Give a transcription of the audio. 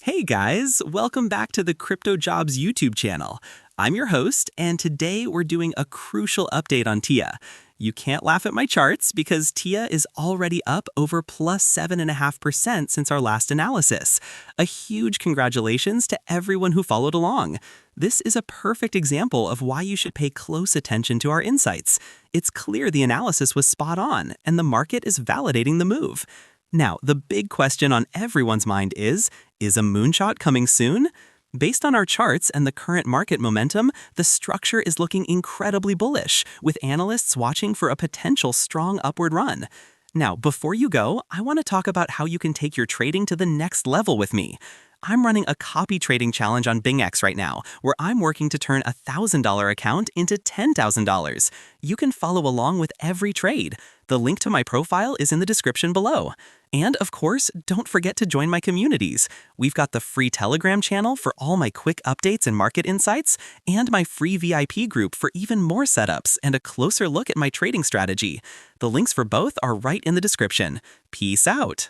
Hey guys, welcome back to the CryptoJobs YouTube channel. I'm your host, and today we're doing a crucial update on TIA. You can't laugh at my charts because TIA is already up over plus 7.5% since our last analysis. A huge congratulations to everyone who followed along. This is a perfect example of why you should pay close attention to our insights. It's clear the analysis was spot on, and the market is validating the move. Now, the big question on everyone's mind is a moonshot coming soon? Based on our charts and the current market momentum, the structure is looking incredibly bullish, with analysts watching for a potential strong upward run. Now, before you go, I want to talk about how you can take your trading to the next level with me. I'm running a copy trading challenge on BingX right now, where I'm working to turn a $1,000 account into $10,000. You can follow along with every trade. The link to my profile is in the description below. And of course, don't forget to join my communities. We've got the free Telegram channel for all my quick updates and market insights, and my free VIP group for even more setups and a closer look at my trading strategy. The links for both are right in the description. Peace out.